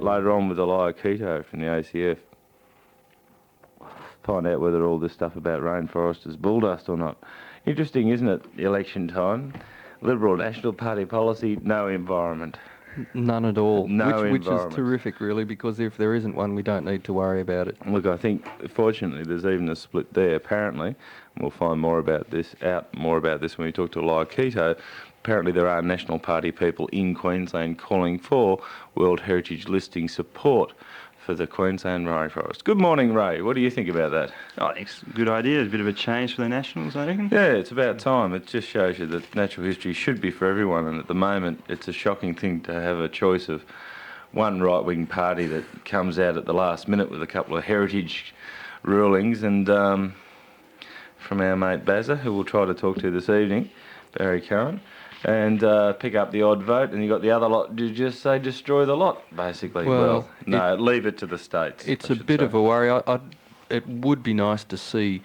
Later on with Aila Keto from the ACF. Find out whether all this stuff about rainforest is bulldust or not. Interesting, isn't it? Election time. Liberal National Party policy, no environment. None at all. No which is environment. terrific, really, because if there isn't one, we don't need to worry about it. Look, I think, fortunately, there's even a split there, apparently. We'll find more about this when we talk to Aila Keto. Apparently there are National Party people in Queensland calling for World Heritage listing support for the Queensland rainforest. Good morning, Ray. What do you think about that? I think it's a good idea. It's a bit of a change for the Nationals, I reckon. Yeah, it's about time. It just shows you that natural history should be for everyone, and at the moment it's a shocking thing to have a choice of one right-wing party that comes out at the last minute with a couple of heritage rulings, and from our mate Bazza, who we'll try to talk to this evening, Barry Curran, and pick up the odd vote, and you got the other lot to just say destroy the lot, basically. Well, no, leave it to the states. It's a bit of a worry. It would be nice to see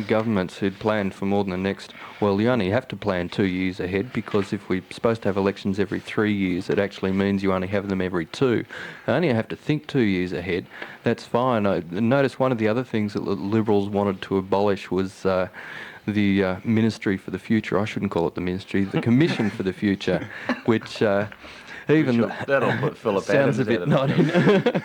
governments who'd planned for more than the next... Well, you only have to plan 2 years ahead, because if we're supposed to have elections every 3 years, it actually means you only have them every 2. I only have to think 2 years ahead. That's fine. I noticed one of the other things that the Liberals wanted to abolish was... the Ministry for the Future. I shouldn't call it the Ministry, the Commission for the Future, which that'll put Philip sounds Adams a bit out of not.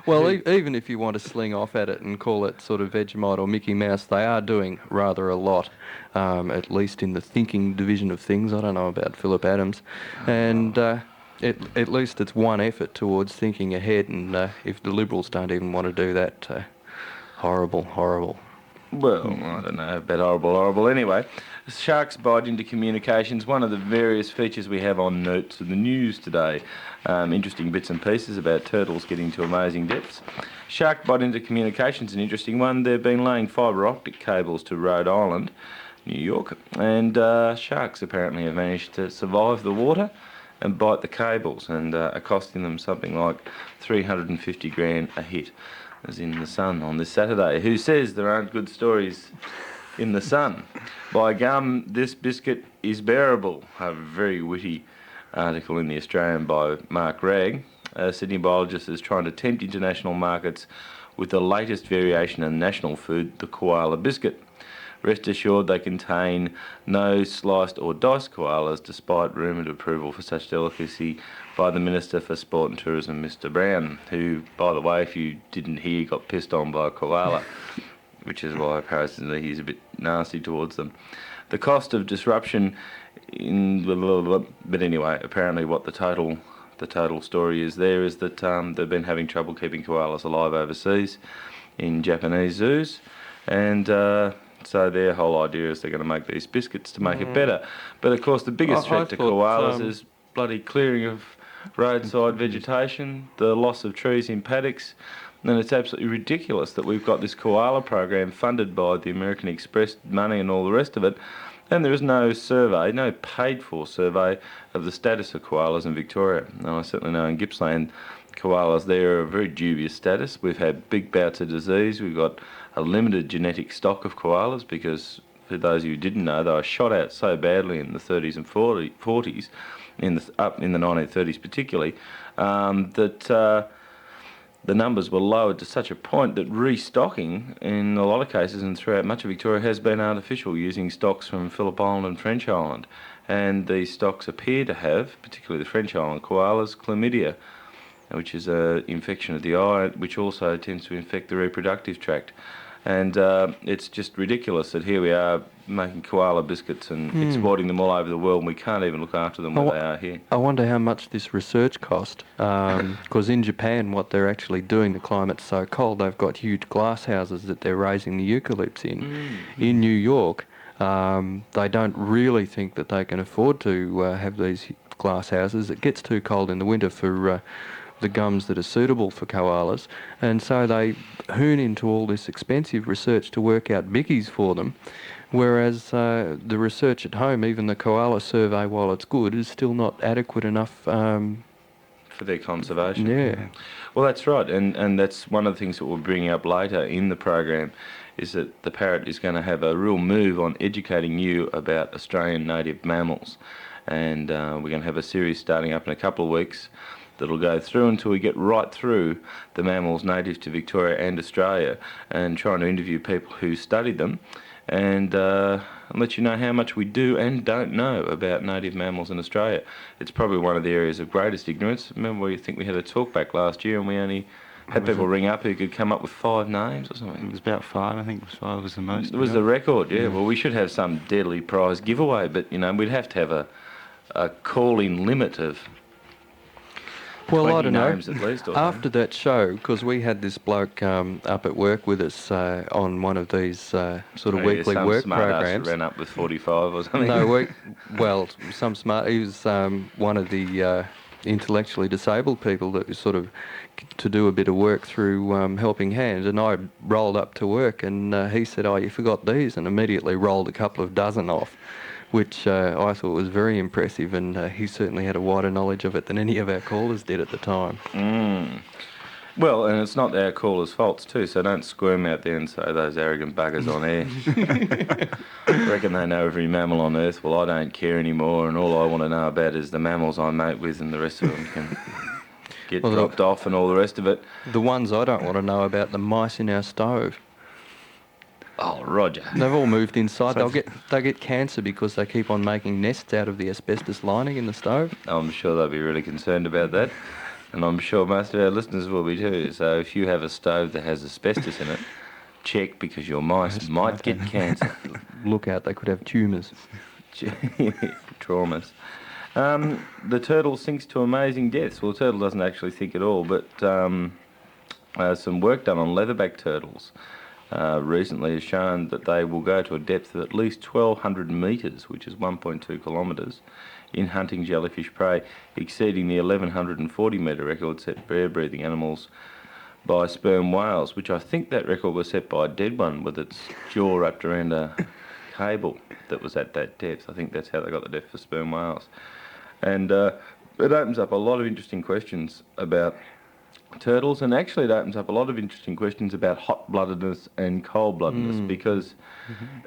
Well, even if you want to sling off at it and call it sort of Vegemite or Mickey Mouse, they are doing rather a lot, at least in the thinking division of things. I don't know about Philip Adams, and at least it's one effort towards thinking ahead. And if the Liberals don't even want to do that, horrible. Well, I don't know about horrible. Anyway, sharks bite into communications, one of the various features we have on Notes of the News today. Interesting bits and pieces about turtles getting to amazing depths. Shark bite into communications, an interesting one. They've been laying fibre optic cables to Rhode Island, New York, and sharks apparently have managed to survive the water and bite the cables, and are costing them something like 350 grand a hit. As in The Sun on this Saturday. Who says there aren't good stories in The Sun? By gum, this biscuit is bearable. A very witty article in The Australian by Mark Ragg. A Sydney biologist is trying to tempt international markets with the latest variation in national food, the koala biscuit. Rest assured they contain no sliced or diced koalas, despite rumoured approval for such delicacy by the Minister for Sport and Tourism, Mr Brown, who, by the way, if you didn't hear, got pissed on by a koala, which is why apparently he's a bit nasty towards them. The cost of disruption but anyway, apparently what the total story is there is that they've been having trouble keeping koalas alive overseas in Japanese zoos, and so their whole idea is they're going to make these biscuits to make it better. But of course the biggest threat to koalas is bloody clearing of roadside vegetation, the loss of trees in paddocks, and it's absolutely ridiculous that we've got this koala program funded by the American Express money and all the rest of it, and there is no survey, no paid for survey of the status of koalas in Victoria. And I certainly know in Gippsland koalas there are a very dubious status. We've had big bouts of disease. We've got a limited genetic stock of koalas because, for those of you who didn't know, they were shot out so badly in the 30s and 40s, up in the 1930s particularly, that the numbers were lowered to such a point that restocking in a lot of cases and throughout much of Victoria has been artificial, using stocks from Phillip Island and French Island. And these stocks appear to have, particularly the French Island koalas, chlamydia, which is an infection of the eye, which also tends to infect the reproductive tract. And it's just ridiculous that here we are making koala biscuits and exporting them all over the world, and we can't even look after them where they are here. I wonder how much this research cost, because in Japan what they're actually doing, the climate's so cold, they've got huge glass houses that they're raising the eucalypts in. In New York, they don't really think that they can afford to have these glass houses. It gets too cold in the winter for the gums that are suitable for koalas, and so they hoon into all this expensive research to work out bickies for them, whereas the research at home, even the koala survey, while it's good, is still not adequate enough for their conservation. Yeah. Well, that's right, and that's one of the things that we'll bring up later in the program, is that the Parrot is going to have a real move on educating you about Australian native mammals, and we're going to have a series starting up in a couple of weeks that'll go through until we get right through the mammals native to Victoria and Australia, and trying to interview people who studied them, and let you know how much we do and don't know about native mammals in Australia. It's probably one of the areas of greatest ignorance. Remember, we think we had a talkback last year, and we only had people ring up who could come up with 5 names or something. It was about 5. I think it was 5 was the most. It was the record, yeah. Well, we should have some deadly prize giveaway, but we'd have to have a call-in limit of Well, 20 I don't know. names at least. Or After that show, because we had this bloke up at work with us on one of these sort of weekly some work smart ass programs. that ran up with 45 or something. No, some smart. He was one of the intellectually disabled people that sort of to do a bit of work through Helping Hands, and I rolled up to work, and he said, "Oh, you forgot these," and immediately rolled a couple of dozen off, which I thought was very impressive, and he certainly had a wider knowledge of it than any of our callers did at the time. Well, and it's not our callers' faults too, so don't squirm out there and say those arrogant buggers on air. Reckon they know every mammal on Earth. Well, I don't care anymore, and all I want to know about is the mammals I mate with, and the rest of them can get dropped off and all the rest of it. The ones I don't want to know about, the mice in our stove. Oh, Roger. They've all moved inside. They'll get cancer because they keep on making nests out of the asbestos lining in the stove. I'm sure they'll be really concerned about that. And I'm sure most of our listeners will be too. So if you have a stove that has asbestos in it, check, because your mice might get cancer. Look out, they could have tumours. Traumas. The turtle sinks to amazing deaths. Well, the turtle doesn't actually sink at all, but some work done on leatherback turtles recently has shown that they will go to a depth of at least 1,200 metres, which is 1.2 kilometres, in hunting jellyfish prey, exceeding the 1,140 metre record set for air-breathing animals by sperm whales, which I think that record was set by a dead one with its jaw wrapped around a cable that was at that depth. I think that's how they got the depth for sperm whales. And it opens up a lot of interesting questions about turtles, and actually it opens up a lot of interesting questions about hot-bloodedness and cold-bloodedness, because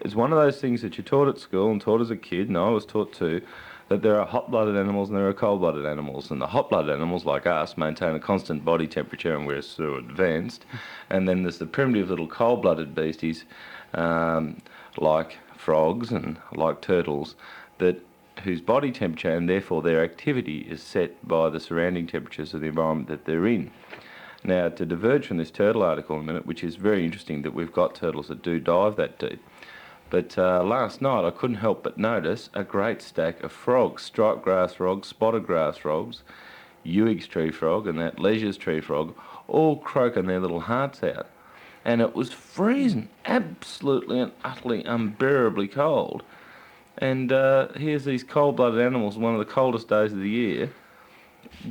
it's one of those things that you're taught at school and taught as a kid, and I was taught too, that there are hot-blooded animals and there are cold-blooded animals, and the hot-blooded animals, like us, maintain a constant body temperature and we're so advanced, and then there's the primitive little cold-blooded beasties like frogs and like turtles whose body temperature and therefore their activity is set by the surrounding temperatures of the environment that they're in. Now, to diverge from this turtle article in a minute, which is very interesting that we've got turtles that do dive that deep, but last night I couldn't help but notice a great stack of frogs, striped grass frogs, spotted grass frogs, Ewig's tree frog and that Leisure's tree frog, all croaking their little hearts out. And it was freezing, absolutely and utterly unbearably cold. And here's these cold-blooded animals, one of the coldest days of the year,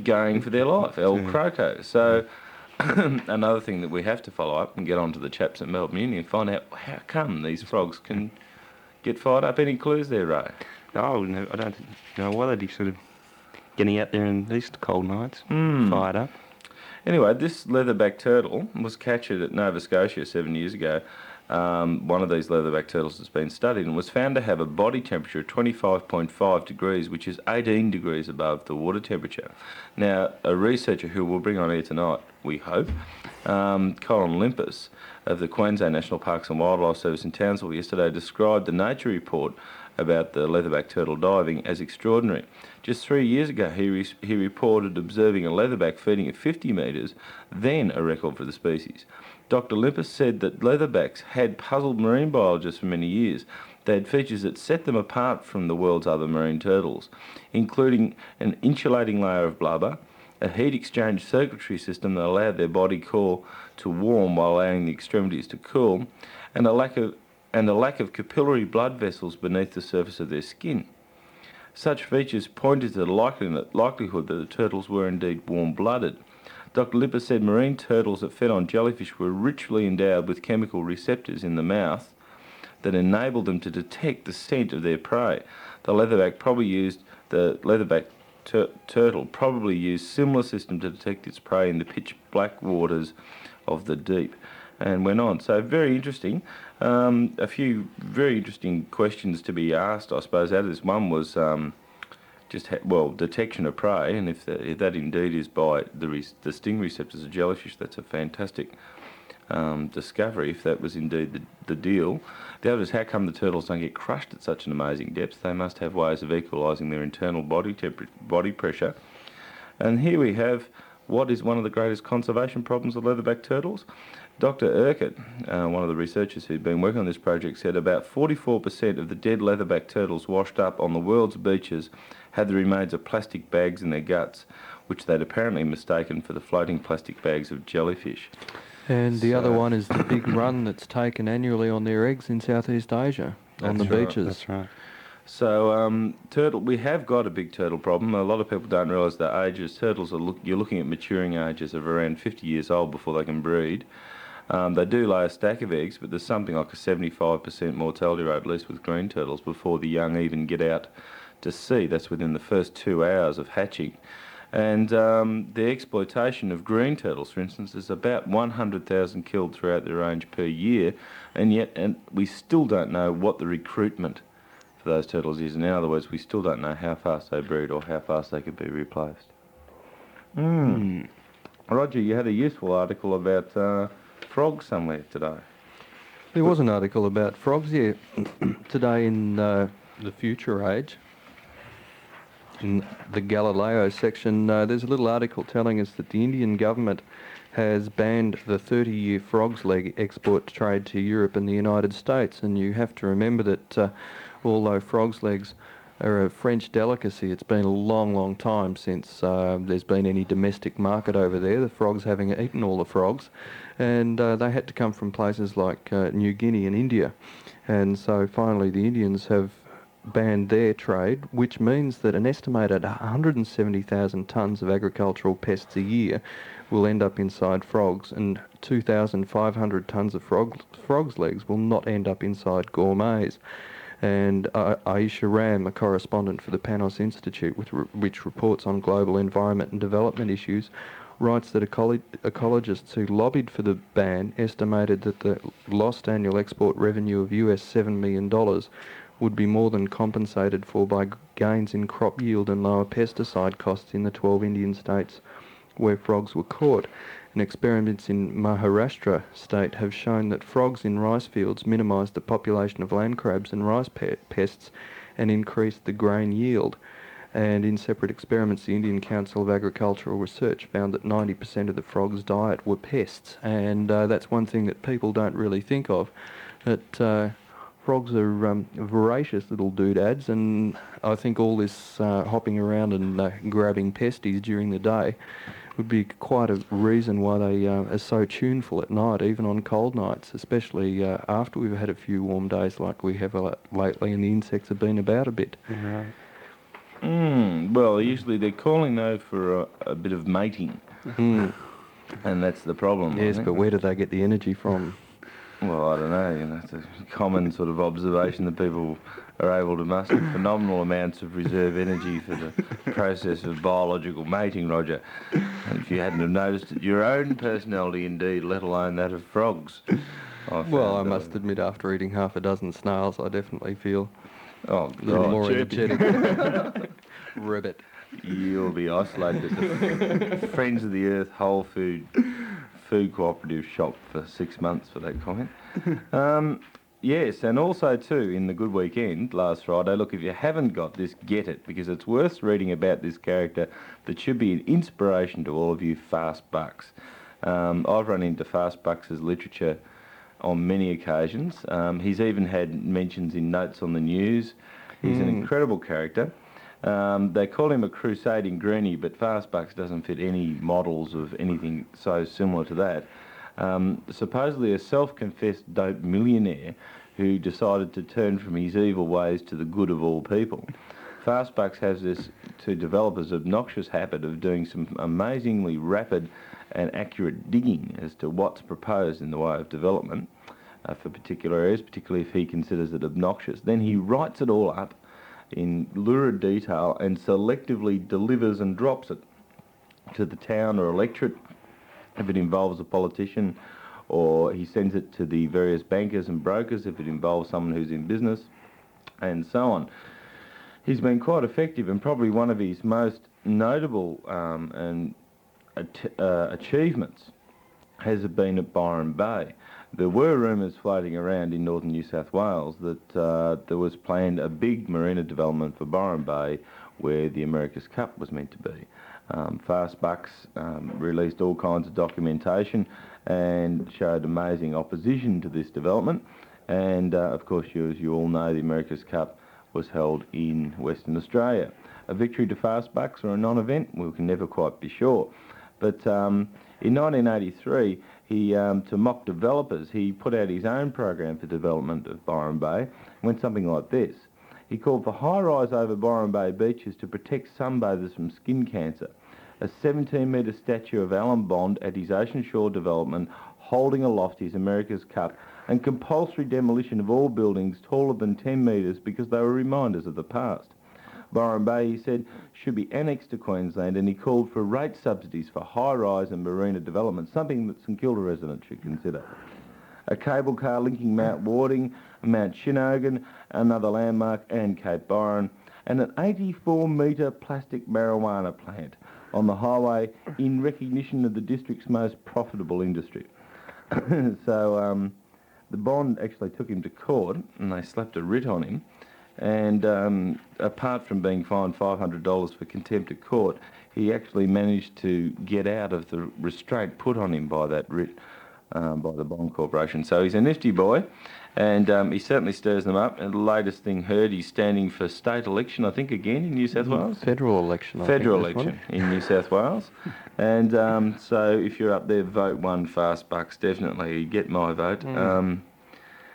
going for their life, El Croco. So another thing that we have to follow up and get on to the chaps at Melbourne Uni and find out how come these frogs can get fired up. Any clues there, Ray? Oh, no, I don't know why they'd be sort of getting out there in these cold nights, fired up. Anyway, this leatherback turtle was captured at Nova Scotia 7 years ago. One of these leatherback turtles has been studied and was found to have a body temperature of 25.5 degrees, which is 18 degrees above the water temperature. Now, a researcher who we'll bring on here tonight, we hope, Colin Limpus of the Queensland National Parks and Wildlife Service in Townsville yesterday described the Nature report about the leatherback turtle diving as extraordinary. Just 3 years ago, he reported observing a leatherback feeding at 50 metres, then a record for the species. Dr. Limpus said that leatherbacks had puzzled marine biologists for many years. They had features that set them apart from the world's other marine turtles, including an insulating layer of blubber, a heat exchange circuitry system that allowed their body core to warm while allowing the extremities to cool, and a lack of capillary blood vessels beneath the surface of their skin. Such features pointed to the likelihood that the turtles were indeed warm-blooded. Dr. Lippert said marine turtles that fed on jellyfish were richly endowed with chemical receptors in the mouth that enabled them to detect the scent of their prey. The leatherback turtle probably used similar system to detect its prey in the pitch black waters of the deep, and went on. So very interesting. A few very interesting questions to be asked, I suppose. Out of this one was, detection of prey, and if that indeed is by the sting receptors of jellyfish, that's a fantastic discovery, if that was indeed the deal. The other is, how come the turtles don't get crushed at such an amazing depth? They must have ways of equalising their internal body pressure. And here we have what is one of the greatest conservation problems of leatherback turtles. Dr. Urquhart, one of the researchers who'd been working on this project, said about 44% of the dead leatherback turtles washed up on the world's beaches had the remains of plastic bags in their guts, which they'd apparently mistaken for the floating plastic bags of jellyfish. And the other one is the big run that's taken annually on their eggs in Southeast Asia, on the beaches. That's right. So we have got a big turtle problem. A lot of people don't realise their ages. Turtles you're looking at maturing ages of around 50 years old before they can breed. They do lay a stack of eggs, but there's something like a 75% mortality rate, at least with green turtles, before the young even get out to sea. That's within the first 2 hours of hatching. And the exploitation of green turtles, for instance, is about 100,000 killed throughout the range per year, and we still don't know what the recruitment for those turtles is. And in other words, we still don't know how fast they breed or how fast they could be replaced. Roger, you had a useful article about frogs somewhere today. There was an article about frogs here today in the Future Age. In the Galileo section, there's a little article telling us that the Indian government has banned the 30-year frogs leg export trade to Europe and the United States. And you have to remember that although frogs legs are a French delicacy, it's been a long, long time since there's been any domestic market over there, the frogs having eaten all the frogs. And they had to come from places like New Guinea and India. And so finally the Indians have banned their trade, which means that an estimated 170,000 tonnes of agricultural pests a year will end up inside frogs, and 2,500 tonnes of frogs' legs will not end up inside gourmets. And Aisha Ram, a correspondent for the Panos Institute, which reports on global environment and development issues, writes that ecologists who lobbied for the ban estimated that the lost annual export revenue of US $7 million would be more than compensated for by gains in crop yield and lower pesticide costs in the 12 Indian states where frogs were caught. And experiments in Maharashtra state have shown that frogs in rice fields minimised the population of land crabs and rice pests and increased the grain yield. And in separate experiments, the Indian Council of Agricultural Research found that 90% of the frogs' diet were pests. And that's one thing that people don't really think of, that frogs are voracious little doodads, and I think all this hopping around and grabbing pesties during the day would be quite a reason why they are so tuneful at night, even on cold nights, especially after we've had a few warm days like we have lately, and the insects have been about a bit. Right. Well, usually they're calling though for a bit of mating, and that's the problem. Yes, but where do they get the energy from? Well, I don't know, it's a common sort of observation that people are able to muster phenomenal amounts of reserve energy for the process of biological mating, Roger. And if you hadn't have noticed it, your own personality indeed, let alone that of frogs. Well, I must admit, after eating half a dozen snails, I definitely feel a little more energetic. Ribbit. You'll be isolated at the Friends of the Earth Whole Food cooperative shop for 6 months for that comment. Yes, and also too, in the Good Weekend last Friday, look, if you haven't got this, get it, because it's worth reading about this character that should be an inspiration to all of you fast bucks. I've run into fast bucks' literature on many occasions. He's even had mentions in Notes on the News. He's an incredible character. They call him a crusading greenie, but Fastbucks doesn't fit any models of anything so similar to that. Supposedly a self-confessed dope millionaire who decided to turn from his evil ways to the good of all people. Fastbucks has this to develop his obnoxious habit of doing some amazingly rapid and accurate digging as to what's proposed in the way of development for particular areas, particularly if he considers it obnoxious. Then he writes it all up in lurid detail and selectively delivers and drops it to the town or electorate if it involves a politician, or he sends it to the various bankers and brokers if it involves someone who's in business, and so on. He's been quite effective, and probably one of his most notable achievements has been at Byron Bay. There were rumours floating around in northern New South Wales that there was planned a big marina development for Byron Bay where the America's Cup was meant to be. Fast Bucks released all kinds of documentation and showed amazing opposition to this development. And of course, as you all know, the America's Cup was held in Western Australia. A victory to Fast Bucks or a non-event, we can never quite be sure. But in 1983, to mock developers, he put out his own program for development of Byron Bay. It went something like this. He called for high-rise over Byron Bay beaches to protect sunbathers from skin cancer. A 17-metre statue of Alan Bond at his ocean shore development holding aloft his America's Cup, and compulsory demolition of all buildings taller than 10 metres because they were reminders of the past. Byron Bay, he said, should be annexed to Queensland, and he called for rate subsidies for high-rise and marina development, something that St Kilda residents should consider. A cable car linking Mount Warding, Mount Shinogan, another landmark, and Cape Byron, and an 84-metre plastic marijuana plant on the highway in recognition of the district's most profitable industry. So the Bond actually took him to court, and they slapped a writ on him. And apart from being fined $500 for contempt of court, he actually managed to get out of the restraint put on him by that writ by the Bond Corporation. So he's a nifty boy, and he certainly stirs them up. And the latest thing heard, he's standing for state election, I think, again in New South Wales? Federal election, Federal election in New South Wales. And so if you're up there, vote one Fast Bucks, definitely get my vote.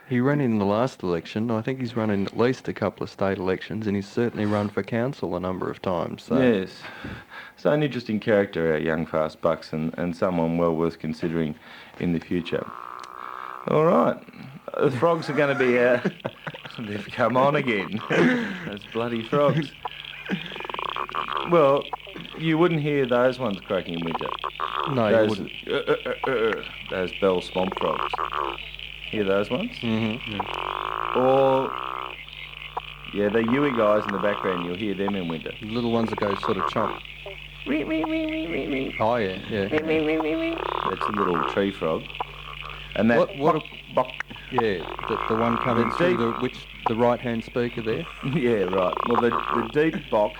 He ran in the last election. I think he's run in at least a couple of state elections, and he's certainly run for council a number of times. So. Yes. So an interesting character, our young Fast Bucks, and someone well worth considering in the future. All right. The frogs are going to be... they've come on again. Those bloody frogs. Well, you wouldn't hear those ones croaking in winter. No, those, you wouldn't. Those bell swamp frogs. Hear those ones? Mm-hmm. Or, yeah, the Yui guys in the background, you'll hear them in winter. The little ones that go sort of chomp. Oh, yeah, yeah. That's a little tree frog. And that... Yeah, the one coming through the right-hand speaker there. Yeah, right. Well, the deep bock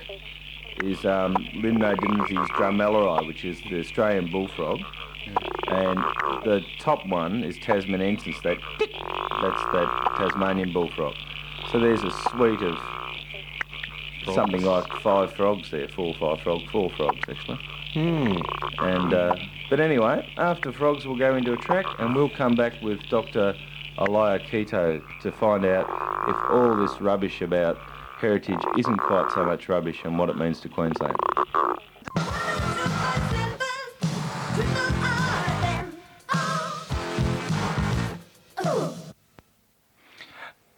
is Limnodinsi's drummelleri, which is the Australian bullfrog. And the top one is Tasmanensis, that's that Tasmanian bullfrog. So there's a suite of frogs. Something like 5 frogs there, 4 frogs actually. And but anyway, after frogs we'll go into a track, and we'll come back with Dr. Aila Keto to find out if all this rubbish about heritage isn't quite so much rubbish and what it means to Queensland.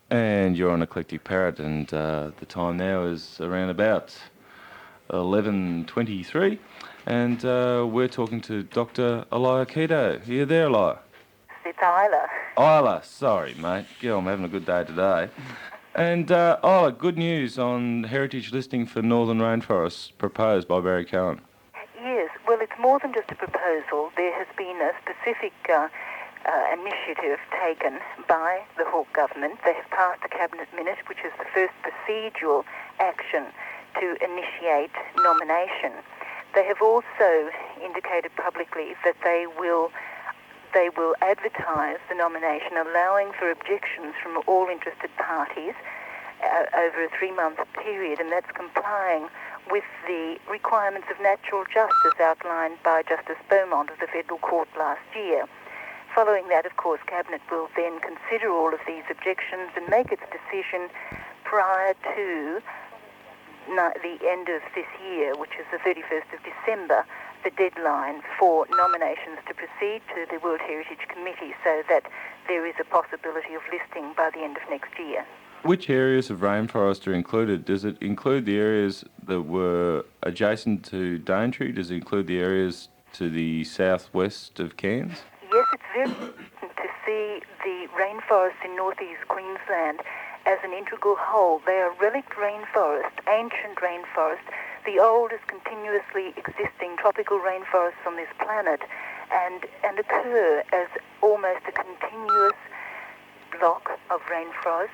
And you're on Eclectic Parrot, and the time now is around about 11:23, and we're talking to Dr. Aila Keto. Are you there, Aila? It's Aila. Aila, sorry, mate. Girl, I'm having a good day today. And Aila, good news on heritage listing for northern rainforests proposed by Barry Cohen. Yes, well, it's more than just a proposal. There has been a specific initiative taken by the Hawke government. They have passed the Cabinet Minute, which is the first procedural action to initiate nomination. They have also indicated publicly that they will advertise the nomination, allowing for objections from all interested parties over a 3-month period, and that's complying with the requirements of natural justice outlined by Justice Beaumont of the Federal Court last year. Following that, of course, Cabinet will then consider all of these objections and make its decision prior to the end of this year, which is the 31st of December, the deadline for nominations to proceed to the World Heritage Committee, so that there is a possibility of listing by the end of next year. Which areas of rainforest are included? Does it include the areas that were adjacent to Daintree? Does it include the areas to the southwest of Cairns? Yes, it's very important to see the rainforests in northeast Queensland as an integral whole. They are relict rainforest, ancient rainforest, the oldest continuously existing tropical rainforests on this planet, and occur as almost a continuous block of rainforest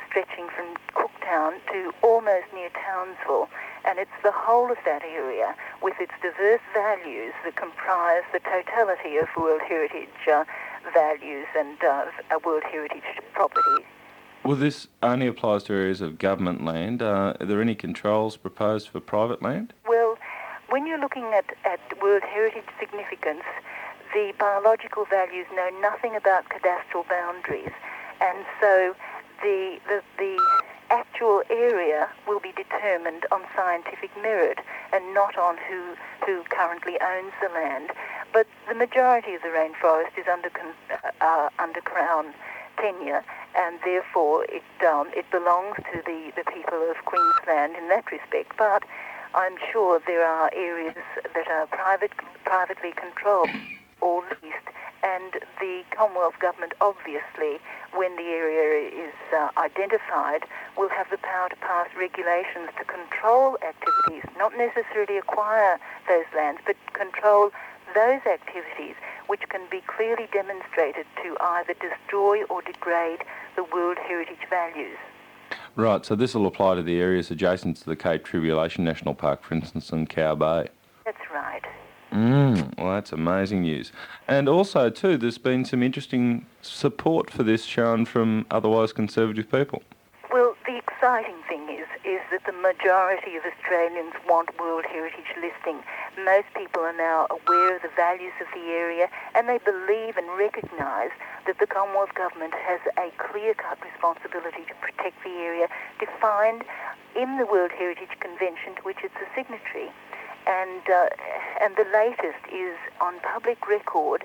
stretching from Cooktown to almost near Townsville. And it's the whole of that area with its diverse values that comprise the totality of World Heritage values and World Heritage property. Well, this only applies to areas of government land. Are there any controls proposed for private land? Well, when you're looking at World Heritage significance, the biological values know nothing about cadastral boundaries, and so the actual area will be determined on scientific merit and not on who currently owns the land. But the majority of the rainforest is under Crown tenure, and therefore it belongs to the people of Queensland in that respect. But I'm sure there are areas that are privately controlled or leased, and the Commonwealth Government obviously, when the area is identified, will have the power to pass regulations to control activities, not necessarily acquire those lands, but control those activities which can be clearly demonstrated to either destroy or degrade the World Heritage values. Right, so this will apply to the areas adjacent to the Cape Tribulation National Park, for instance, in Cow Bay. That's right. Well, that's amazing news. And also, too, there's been some interesting support for this shown from otherwise conservative people. Well, the exciting thing is that the majority of Australians want World Heritage listing. Most people are now aware of the values of the area, and they believe and recognise that the Commonwealth Government has a clear-cut responsibility to protect the area defined in the World Heritage Convention to which it's a signatory. And the latest is on public record,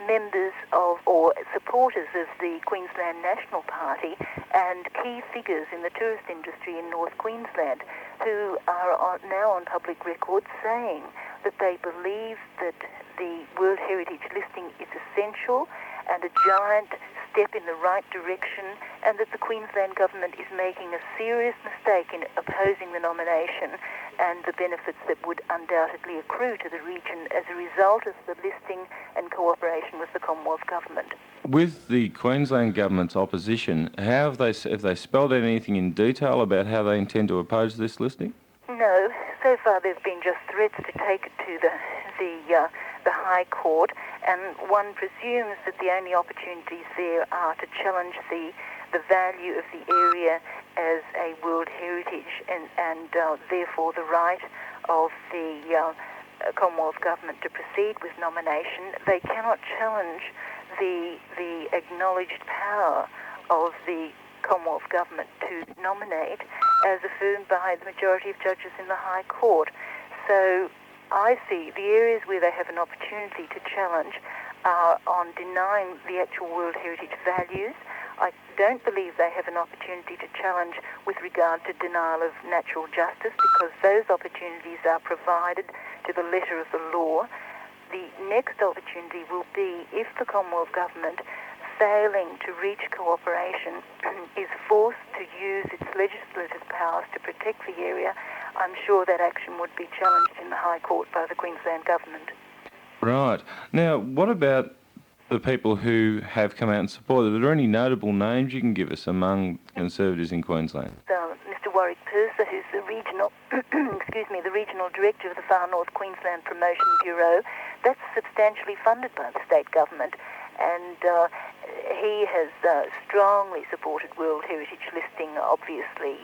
members of or supporters of the Queensland National Party and key figures in the tourist industry in North Queensland who are now on public record saying that they believe that the World Heritage listing is essential and a giant step in the right direction, and that the Queensland Government is making a serious mistake in opposing the nomination and the benefits that would undoubtedly accrue to the region as a result of the listing and cooperation with the Commonwealth Government. With the Queensland Government's opposition, have they spelled out anything in detail about how they intend to oppose this listing? No, so far there's been just threats to take it to the High Court, and one presumes that the only opportunities there are to challenge the value of the area as a World Heritage and therefore the right of the Commonwealth Government to proceed with nomination. They cannot challenge the acknowledged power of the Commonwealth Government to nominate as affirmed by the majority of judges in the High Court. So I see the areas where they have an opportunity to challenge are on denying the actual World Heritage values. I don't believe they have an opportunity to challenge with regard to denial of natural justice, because those opportunities are provided to the letter of the law. The next opportunity will be if the Commonwealth Government, failing to reach cooperation, is forced to use its legislative powers to protect the area. I'm sure that action would be challenged in the High Court by the Queensland Government. Right. Now, what about the people who have come out and supported it? Are there any notable names you can give us among Conservatives in Queensland? Mr. Warwick Purser, who's the regional, the regional director of the Far North Queensland Promotion Bureau. That's substantially funded by the state government, and he has strongly supported World Heritage listing, obviously,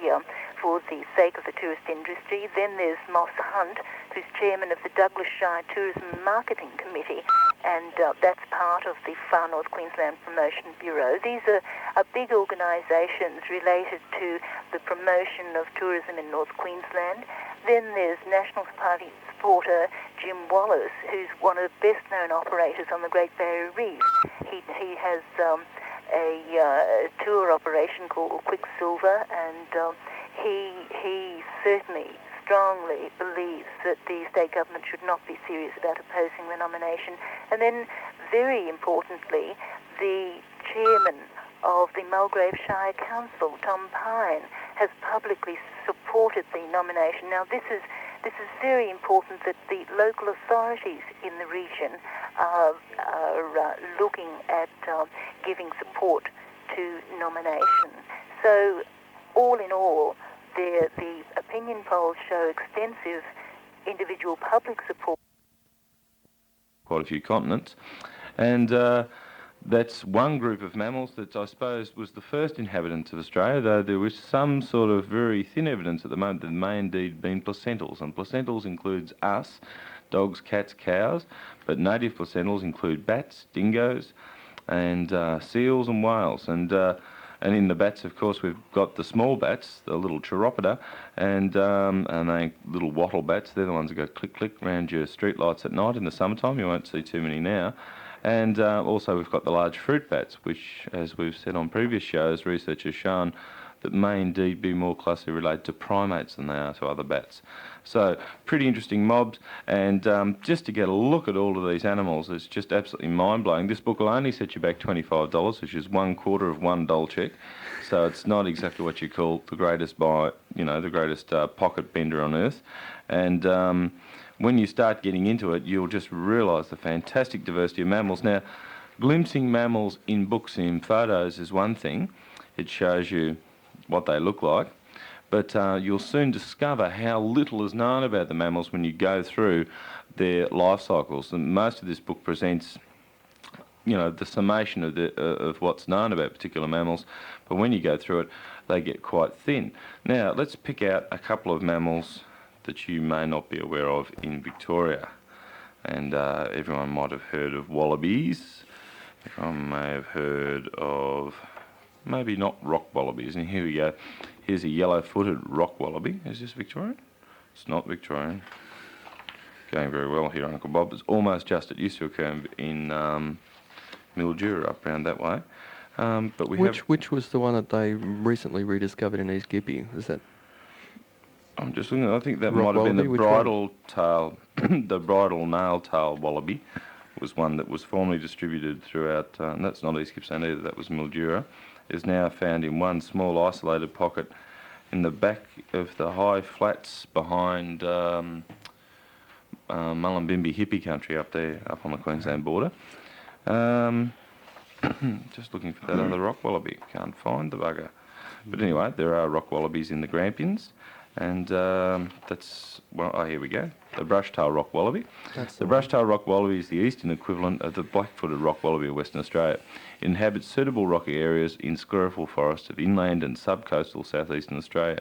for the sake of the tourist industry. Then there's Moss Hunt, who's chairman of the Douglas Shire Tourism Marketing Committee, and that's part of the Far North Queensland Promotion Bureau. These are big organisations related to the promotion of tourism in North Queensland. Then there's National Party supporter Jim Wallace, who's one of the best-known operators on the Great Barrier Reef. He has a tour operation called Quicksilver, and he certainly strongly believes that the state government should not be serious about opposing the nomination. And then, very importantly, the chairman of the Mulgrave Shire Council, Tom Pine, has publicly supported the nomination. Now, this is very important that the local authorities in the region are looking at giving support to nomination. So, all in all, the opinion polls show extensive individual public support. Quite a few continents. And that's one group of mammals that I suppose was the first inhabitants of Australia, though there was some sort of very thin evidence at the moment that may indeed been placentals. And placentals includes us, dogs, cats, cows, but native placentals include bats, dingoes, and seals and whales. And in the bats, of course, we've got the small bats, the little chiropodon, and they little wattle bats. They're the ones that go click, click around your street lights at night in the summertime. You won't see too many now. And also we've got the large fruit bats, which, as we've said on previous shows, research has shown that may indeed be more closely related to primates than they are to other bats. So, pretty interesting mobs, and just to get a look at all of these animals, it's just absolutely mind-blowing. This book will only set you back $25, which is $1/4 of $1 check, so it's not exactly what you call the greatest pocket bender on earth. And when you start getting into it, you'll just realise the fantastic diversity of mammals. Now, glimpsing mammals in books and in photos is one thing. It shows you what they look like. But you'll soon discover how little is known about the mammals when you go through their life cycles. And most of this book presents, the summation of what's known about particular mammals. But when you go through it, they get quite thin. Now, let's pick out a couple of mammals that you may not be aware of in Victoria. And everyone might have heard of wallabies. Everyone may have heard of, maybe not rock wallabies. And here we go. Here's a yellow-footed rock wallaby. Is this Victorian? It's not Victorian. Going very well here, Uncle Bob. It's almost just. It used to occur in Mildura, up around that way. But which was the one that they recently rediscovered in East Gippy? Is that? I'm just looking. I think that rock might have been the wallaby? bridal tail, the bridal nail tail wallaby, was one that was formerly distributed throughout. And that's not East Gippsland either. That was Mildura. Is now found in one small isolated pocket in the back of the high flats behind Mullumbimby hippie country up there, up on the Queensland border. Just looking for that other rock wallaby. Can't find the bugger. But anyway, there are rock wallabies in the Grampians, and that's, here we go. The brush-tail rock wallaby. The brush-tail rock wallaby is the eastern equivalent of the black-footed rock wallaby of Western Australia. It inhabits suitable rocky areas in sclerophyll forests of inland and sub-coastal southeastern Australia.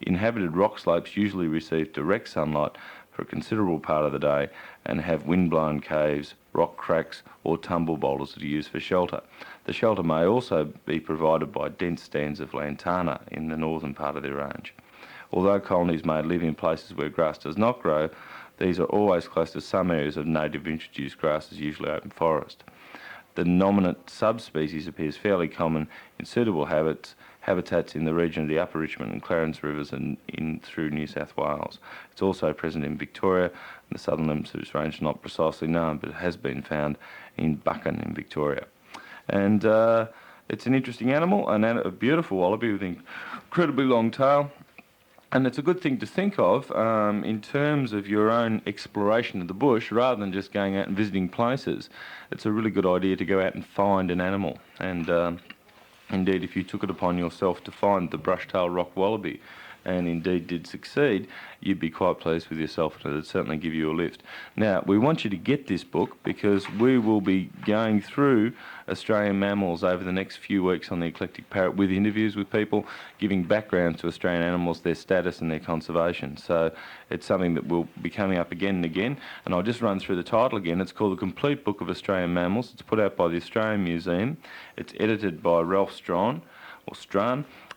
Inhabited rock slopes usually receive direct sunlight for a considerable part of the day and have wind-blown caves, rock cracks or tumble boulders that are used for shelter. The shelter may also be provided by dense stands of lantana in the northern part of their range. Although colonies may live in places where grass does not grow, these are always close to some areas of native introduced grasses, usually open forest. The nominate subspecies appears fairly common in suitable habitats in the region of the Upper Richmond and Clarence Rivers and in through New South Wales. It's also present in Victoria, and the southern limits of its range are not precisely known, but it has been found in Buchan in Victoria. And it's an interesting animal, a beautiful wallaby with an incredibly long tail. And it's a good thing to think of in terms of your own exploration of the bush, rather than just going out and visiting places. It's a really good idea to go out and find an animal. And indeed, if you took it upon yourself to find the brush-tailed rock wallaby, and indeed did succeed, you'd be quite pleased with yourself, and it'd certainly give you a lift. Now, we want you to get this book because we will be going through Australian mammals over the next few weeks on the Eclectic Parrot with interviews with people, giving background to Australian animals, their status and their conservation. So it's something that will be coming up again and again. And I'll just run through the title again. It's called The Complete Book of Australian Mammals. It's put out by the Australian Museum. It's edited by Ralph Strachan,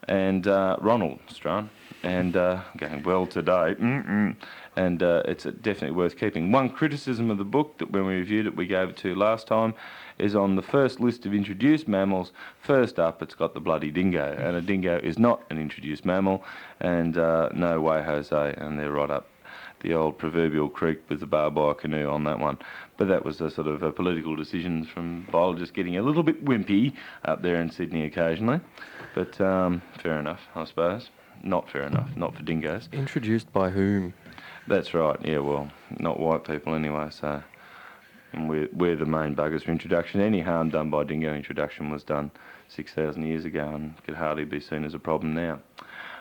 and Ronald Strachan. And going well today. And it's definitely worth keeping. One criticism of the book that when we reviewed it we gave it to last time is on the first list of introduced mammals. First up, it's got the bloody dingo, and a dingo is not an introduced mammal, and no way, Jose, and they're right up the old proverbial creek with the barbed wire canoe on that one. But that was a sort of a political decision from biologists getting a little bit wimpy up there in Sydney occasionally. But fair enough, I suppose. Not fair enough, not for dingoes. Introduced by whom? That's right, yeah, well, not white people anyway, so... And we're the main buggers for introduction. Any harm done by dingo introduction was done 6,000 years ago and could hardly be seen as a problem now.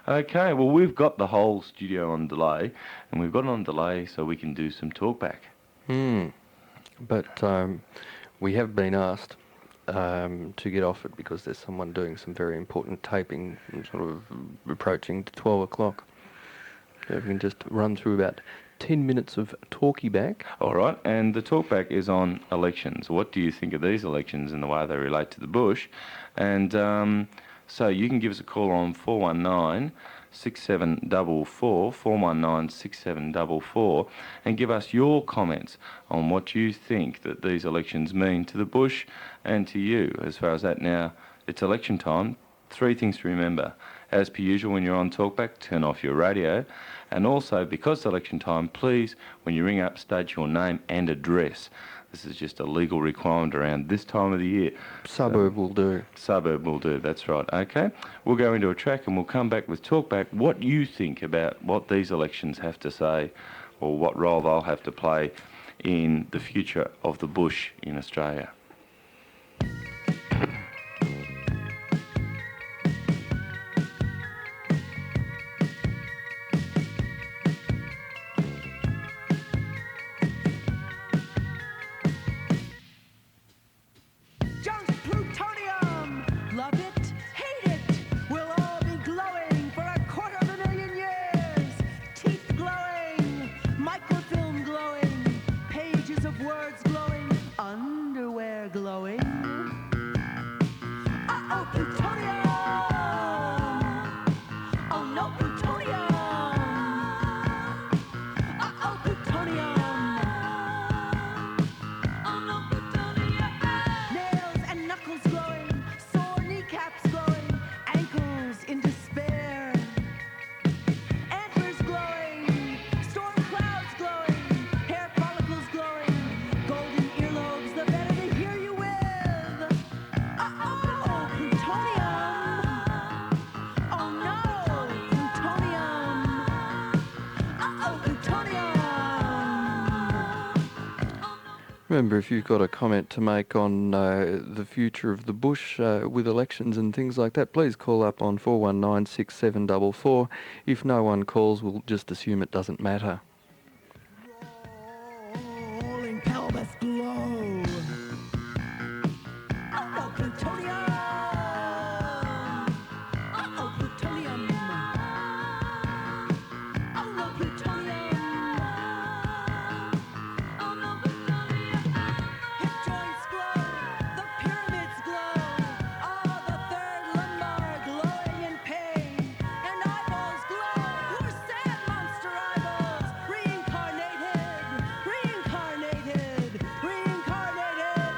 Okay, well, we've got the whole studio on delay, and we've got it on delay so we can do some talkback. But we have been asked to get off it because there's someone doing some very important taping, sort of approaching to 12 o'clock. So we can just run through about 10 minutes of talkie back. All right, and the talkback is on elections. What do you think of these elections and the way they relate to the bush? And so you can give us a call on 419-6744, 419-6744, and give us your comments on what you think that these elections mean to the bush and to you. As far as that now, it's election time. 3 things to remember. As per usual, when you're on Talkback, turn off your radio. And also, because it's election time, please, when you ring up, state your name and address. This is just a legal requirement around this time of the year. Suburb will do. Suburb will do, that's right. Okay, we'll go into a track and we'll come back with Talkback. What you think about what these elections have to say, or what role they'll have to play in the future of the bush in Australia. Remember, if you've got a comment to make on the future of the bush with elections and things like that, please call up on 419-6744. If no one calls, we'll just assume it doesn't matter. Rolling pelvis glow. Oh no, plutonium! Oh plutonium! Oh no, plutonium! Oh no, plutonium! Hip joints glow, the pyramids glow, all the third lumbar glowing in pain, and eyeballs glow. Poor sad monster eyeballs, reincarnated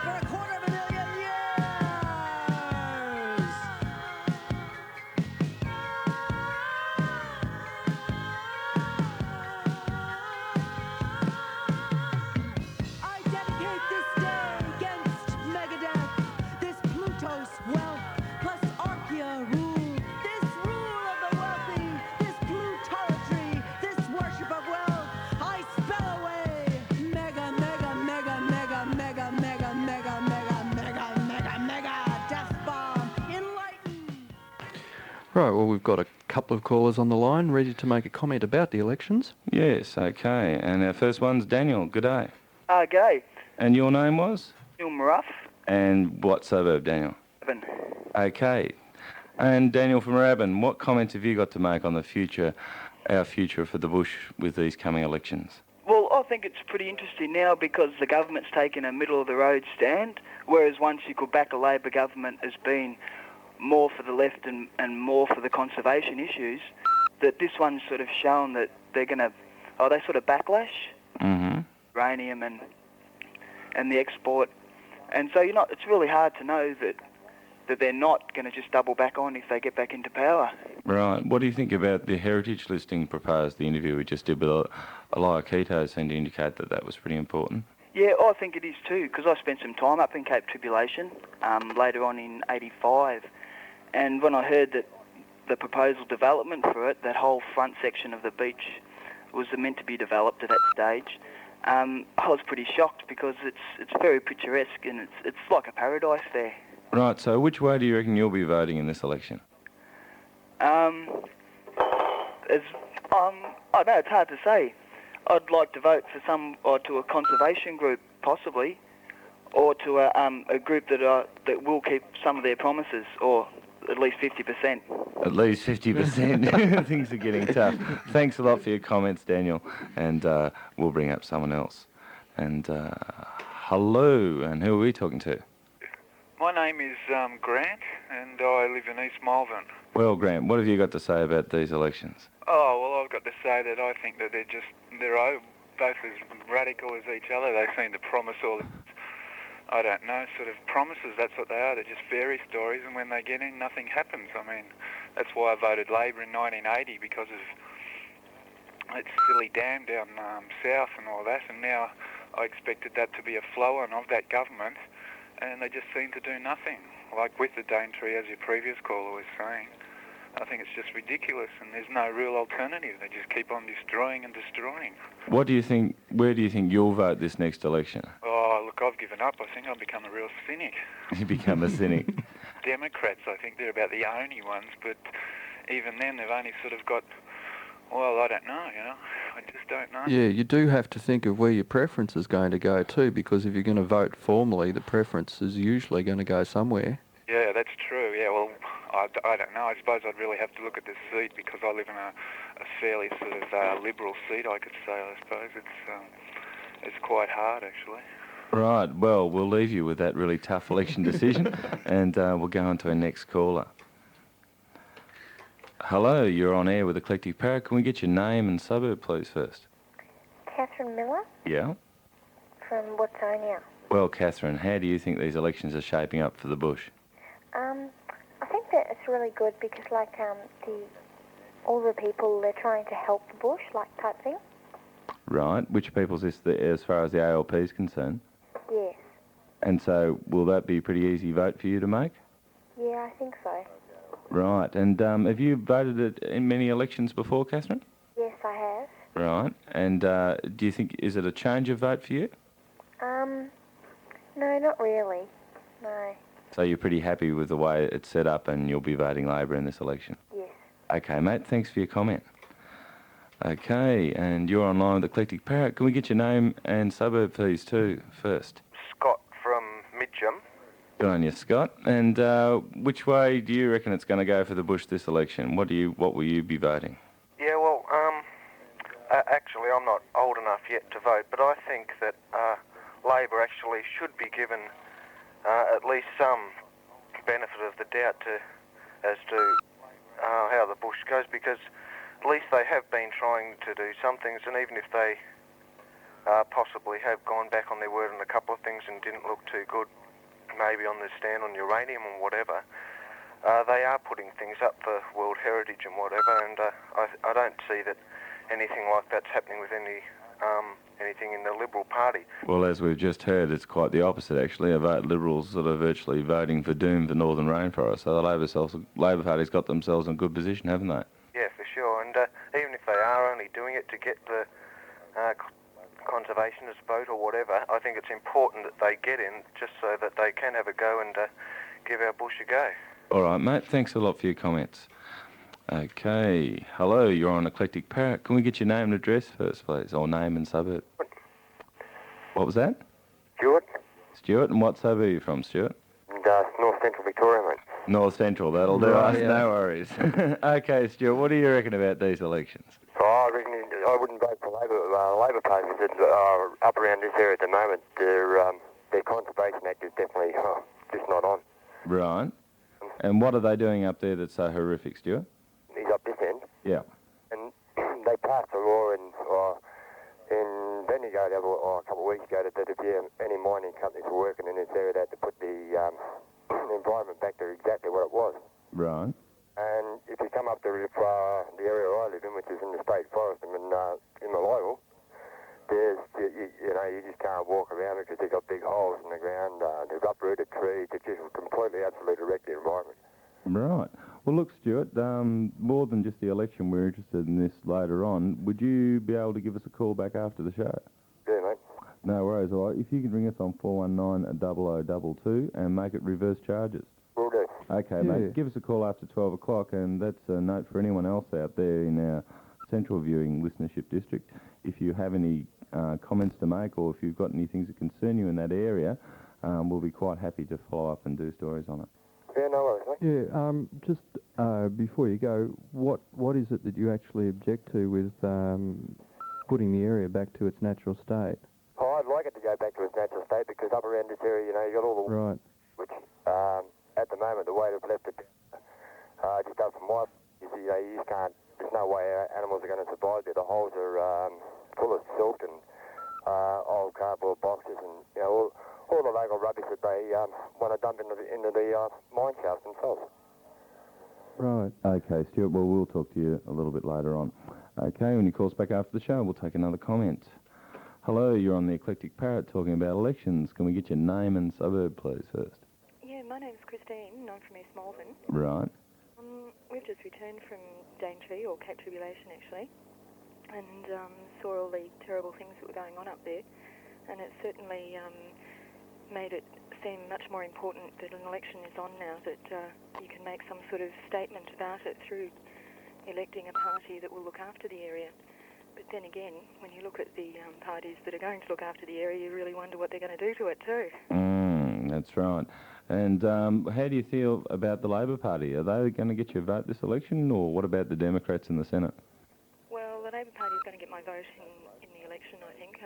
for 250,000 years. I dedicate this day against Megadeth, this Pluto's wealth, plus Archaea rule, this rule of the wealthy, this plutolatry, this worship of wealth. I spell away mega, mega, mega, mega, mega, mega, mega, mega, mega, mega, mega, death bomb, enlighten. Right, well, we've got a couple of callers on the line ready to make a comment about the elections. Yes, okay. And our first one's Daniel. Good day. Gay. And your name was? Neil Ruff. And what suburb, Daniel? Evan. Okay. And Daniel from Rabin, what comments have you got to make on the future, our future for the bush with these coming elections? Well, I think it's pretty interesting now because the government's taken a middle-of-the-road stand, whereas once you could back a Labor government as being more for the left and more for the conservation issues, that this one's sort of shown that they're going to, they sort of backlash uranium and the export. And so it's really hard to know that they're not going to just double back on if they get back into power. Right. What do you think about the heritage listing proposed? The interview we just did with Aila Keto seemed to indicate that that was pretty important. Yeah, I think it is too, because I spent some time up in Cape Tribulation later on in '85, and when I heard that the proposal development for it, that whole front section of the beach was meant to be developed at that stage, I was pretty shocked because it's very picturesque and it's like a paradise there. Right, so which way do you reckon you'll be voting in this election? I know it's hard to say. I'd like to vote for or to a conservation group possibly, or to a group that will keep some of their promises, or at least 50%. At least 50%. Things are getting tough. Thanks a lot for your comments, Daniel, and we'll bring up someone else. And hello, and who are we talking to? My name is Grant, and I live in East Malvern. Well, Grant, what have you got to say about these elections? Oh, well, I've got to say that I think that they're both as radical as each other. They seem to promise all, I don't know, sort of promises. That's what they are. They're just fairy stories, and when they get in, nothing happens. I mean, that's why I voted Labor in 1980, because of that silly dam down south and all that, and now I expected that to be a flow-on of that government, and they just seem to do nothing. Like with the Daintree, as your previous caller was saying, I think it's just ridiculous, and there's no real alternative. They just keep on destroying and destroying. What do you think? Where do you think you'll vote this next election? Oh, look, I've given up. I think I've become a real cynic. You become a cynic. Democrats, I think they're about the only ones, but even then they've only sort of got, well, I don't know, I just don't know. Yeah, you do have to think of where your preference is going to go too, because if you're going to vote formally, the preference is usually going to go somewhere. Yeah, that's true. Yeah, well, I don't know. I suppose I'd really have to look at the seat, because I live in a fairly sort of liberal seat, I could say. I suppose it's quite hard, actually. Right, well, we'll leave you with that really tough election decision, and we'll go on to our next caller. Hello, you're on air with Eclectic Parrot. Can we get your name and suburb, please, first? Catherine Miller Yeah? from Watsonia. Well, Catherine, how do you think these elections are shaping up for the bush? I think that it's really good because, all the people, they're trying to help the bush, type thing. Right, which people's is as far as the ALP is concerned? Yes. And so, will that be a pretty easy vote for you to make? Yeah, I think so. Right, and have you voted in many elections before, Catherine? Yes, I have. Right, and do you think, is it a change of vote for you? No, not really. No. So you're pretty happy with the way it's set up and you'll be voting Labor in this election? Yes. Okay, mate, thanks for your comment. Okay, and you're online with Eclectic Parrot. Can we get your name and suburb, please, too, first? Scott from Midgem. Good on you, Scott. And which way do you reckon it's going to go for the bush this election? What will you be voting? Yeah, well, actually, I'm not old enough yet to vote, but I think that Labor actually should be given at least some benefit of the doubt as to how the bush goes, because at least they have been trying to do some things, and even if they possibly have gone back on their word on a couple of things and didn't look too good, maybe on the stand on uranium or whatever, they are putting things up for World Heritage and whatever, and I don't see that anything like that's happening with anything in the Liberal Party. Well, as we've just heard, it's quite the opposite, actually. Liberals sort of virtually voting for doom for northern rainforests. So the Labor Party's got themselves in a good position, haven't they? Yeah, for sure. And even if they are only doing it to get the conservationist vote or whatever, I think it's important that they get in just so that they can have a go and give our bush a go. All right, mate. Thanks a lot for your comments. Okay. Hello, you're on Eclectic Parrot. Can we get your name and address first, please? Or name and suburb? What was that? Stuart. Stuart, and what suburb are you from, Stuart? North Central Victoria, mate. North Central, that'll do us, no worries. Okay, Stuart, what do you reckon about these elections? Oh, I reckon I wouldn't vote for Labor Party that are up around this area at the moment. Their Conservation Act is definitely just not on. Right. And what are they doing up there that's so horrific, Stuart? He's up this end. Yeah. And they passed a law in Bendigo a couple of weeks ago that if any mining companies were working in this area, they had to put the environment back to exactly what it was. Right. And if you come up to uprooted trees that just completely, absolutely wreck the environment. Right. Well, look, Stuart, more than just the election, we're interested in this later on. Would you be able to give us a call back after the show? Yeah, mate. No worries, all right. If you could ring us on 419-0022 and make it reverse charges. Will do. Okay, mate. Give us a call after 12 o'clock, and that's a note for anyone else out there in our central viewing listenership district. If you have any comments to make, or if you've got any things that concern you in that area, we'll be quite happy to follow up and do stories on it. Yeah, no worries, mate. Yeah, just before you go, what is it that you actually object to with putting the area back to its natural state? Oh, I'd like it to go back to its natural state because up around this area, you know, you got all the... Right. Which, at the moment, the way they've left it, just up from my... You see, you just can't... There's no way animals are going to survive there. The holes are full of silt and old cardboard boxes and, you know, all the local rubbish that they want to dump into the mine shafts themselves. Right. Okay, Stuart, well, we'll talk to you a little bit later on. Okay, when you call us back after the show, we'll take another comment. Hello, you're on the Eclectic Parrot talking about elections. Can we get your name and suburb, please, first? Yeah, my name's Christine, and I'm from East Malvern. Right. We've just returned from Daintree, or Cape Tribulation, actually, and saw all the terrible things that were going on up there, and it certainly made it seem much more important that an election is on now, that you can make some sort of statement about it through electing a party that will look after the area. But then again, when you look at the parties that are going to look after the area, you really wonder what they're going to do to it too. That's right. And how do you feel about the Labor Party? Are they going to get your vote this election, or what about the Democrats in the Senate? Well, the Labor Party is going to get my vote in the election, I think,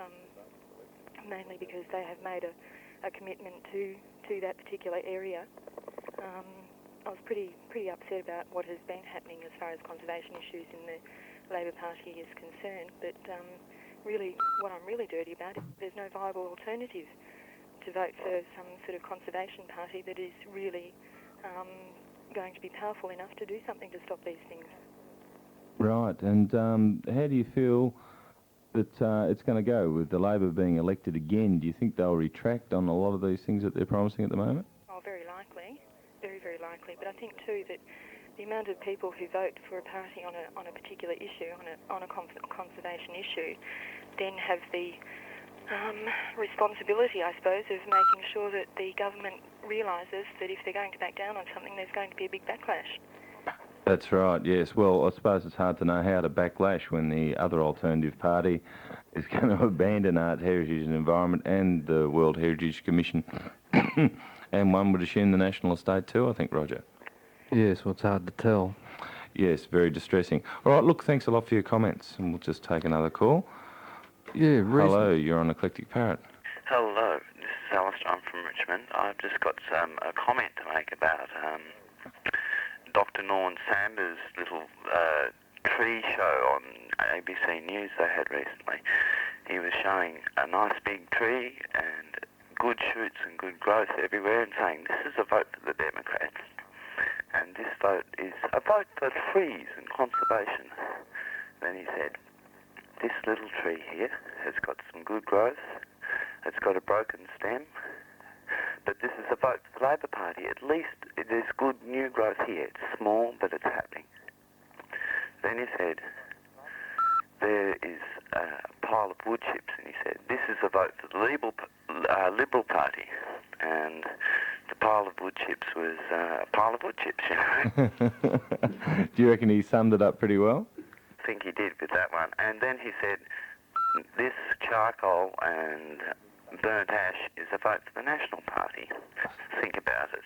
mainly because they have made a commitment to that particular area. I was pretty upset about what has been happening as far as conservation issues in the Labor Party is concerned, but really what I'm really dirty about is there's no viable alternative to vote for some sort of conservation party that is really going to be powerful enough to do something to stop these things. Right, and how do you feel that it's going to go with the Labor being elected again? Do you think they'll retract on a lot of these things that they're promising at the moment? Oh, very likely. Very, very likely. But I think too that the amount of people who vote for a party on a particular issue, on a conservation issue, then have the responsibility, I suppose, of making sure that the government realises that if they're going to back down on something, there's going to be a big backlash. That's right, yes. Well, I suppose it's hard to know how to backlash when the other alternative party is going to abandon art, heritage and environment and the World Heritage Commission. And one would assume the National Estate too, I think, Roger. Yes, well, it's hard to tell. Yes, very distressing. All right, look, thanks a lot for your comments, and we'll just take another call. Yeah, Hello, you're on Eclectic Parrot. Hello, this is Alistair. I'm from Richmond. I've just got a comment to make about Dr. Norman Sanders' little tree show on ABC News they had recently. He was showing a nice big tree and good shoots and good growth everywhere and saying, this is a vote for the Democrats. And this vote is a vote for trees and conservation. Then he said, this little tree here has got some good growth. It's got a broken stem. But this is a vote for the Labor Party. At least there's good new growth here. It's small, but it's happening. Then he said, there is a pile of wood chips. And he said, this is a vote for the Liberal Party. And the pile of wood chips was a pile of wood chips, you know. Do you reckon he summed it up pretty well? I think he did with that one. And then he said, this charcoal and burnt ash is a vote for the National Party. Think about it.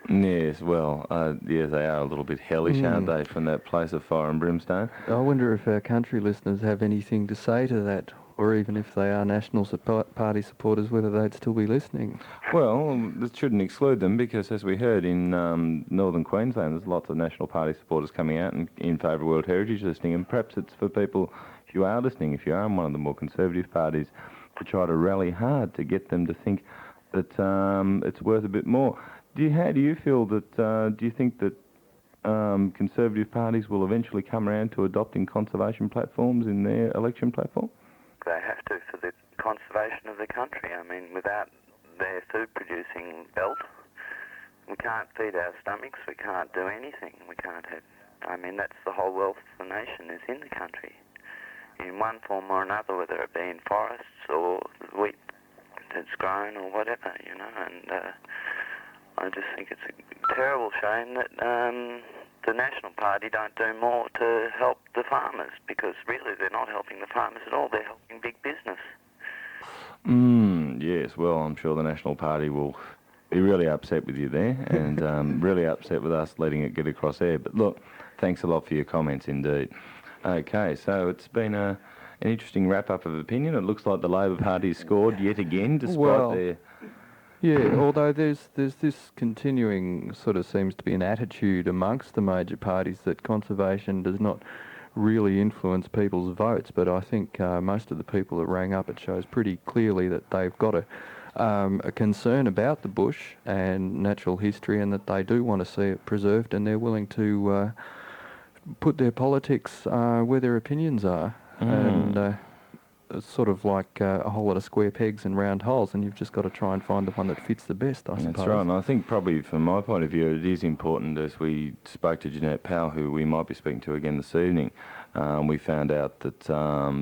Yes, well, yes, they are a little bit hellish, aren't they, from that place of fire and brimstone? I wonder if our country listeners have anything to say to that, or even if they are National Party supporters, whether they'd still be listening. Well, this shouldn't exclude them, because as we heard in northern Queensland, there's lots of National Party supporters coming out in favour of World Heritage listening, and perhaps it's for people, if you are listening, if you are in one of the more conservative parties, to try to rally hard to get them to think that it's worth a bit more. How do you feel that, do you think that conservative parties will eventually come around to adopting conservation platforms in their election platform? They have to for the conservation of the country. I mean, without their food-producing belt, can't feed our stomachs, we can't do anything. We can't have... I mean, that's the whole wealth of the nation is in the country, in one form or another, whether it be in forests or wheat that's grown or whatever, you know, and I just think it's a terrible shame that the National Party don't do more to help the farmers, because really they're not helping the farmers at all, they're helping big business. Yes, well, I'm sure the National Party will be really upset with you there and really upset with us letting it get across there. But look, thanks a lot for your comments indeed. Okay, so it's been an interesting wrap-up of opinion. It looks like the Labor Party scored yet again, despite their... Yeah, although there's this continuing sort of seems to be an attitude amongst the major parties that conservation does not really influence people's votes, but I think most of the people that rang up, it shows pretty clearly that they've got a concern about the bush and natural history, and that they do want to see it preserved, and they're willing to put their politics where their opinions are. And it's sort of like a whole lot of square pegs and round holes, and you've just got to try and find the one that fits the best, I suppose. That's right, and I think probably from my point of view it is important, as we spoke to Jeanette Powell, who we might be speaking to again this evening, we found out that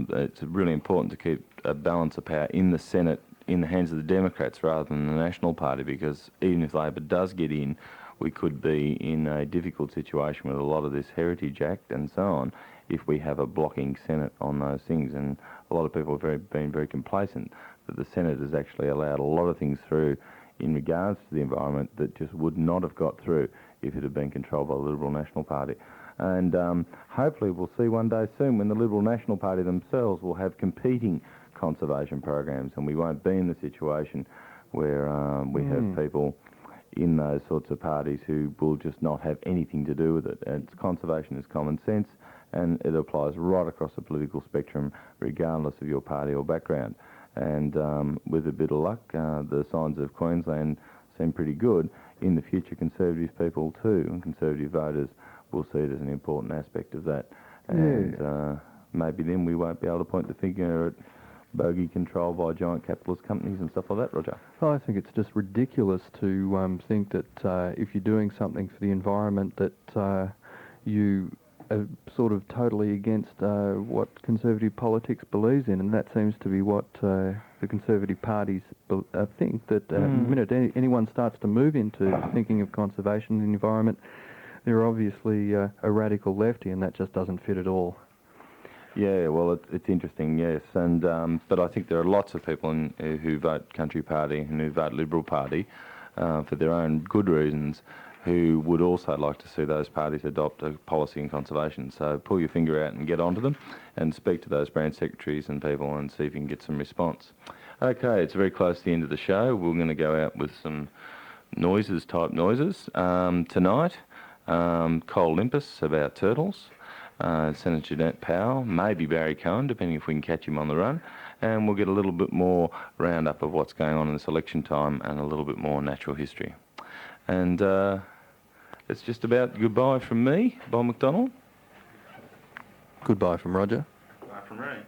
it's really important to keep a balance of power in the Senate in the hands of the Democrats rather than the National Party, because even if Labor does get in, we could be in a difficult situation with a lot of this Heritage Act and so on if we have a blocking Senate on those things. And a lot of people have been very complacent that the Senate has actually allowed a lot of things through in regards to the environment that just would not have got through if it had been controlled by the Liberal National Party. And hopefully we'll see one day soon when the Liberal National Party themselves will have competing conservation programs, and we won't be in the situation where we have people in those sorts of parties who will just not have anything to do with it. And conservation is common sense, and it applies right across the political spectrum, regardless of your party or background. And with a bit of luck, the signs of Queensland seem pretty good. In the future, Conservative people too, and Conservative voters will see it as an important aspect of that. And maybe then we won't be able to point the finger at bogey control by giant capitalist companies and stuff like that, Roger. I think it's just ridiculous to think that if you're doing something for the environment that you are sort of totally against what Conservative politics believes in, and that seems to be what the Conservative parties think, that the minute anyone starts to move into thinking of conservation and the environment, they're obviously a radical lefty, and that just doesn't fit at all. Yeah, well, it's interesting, yes, and but I think there are lots of people who vote Country Party and who vote Liberal Party for their own good reasons, who would also like to see those parties adopt a policy in conservation. So pull your finger out and get onto them and speak to those branch secretaries and people and see if you can get some response. Okay, it's very close to the end of the show. We're going to go out with some type noises. Tonight, Cole Limpus about turtles. Senator Jeanette Powell, maybe Barry Cohen, depending if we can catch him on the run, and we'll get a little bit more roundup of what's going on in this election time and a little bit more natural history. And it's just about goodbye from me, Bob McDonald. Goodbye from Roger. Goodbye from Ray.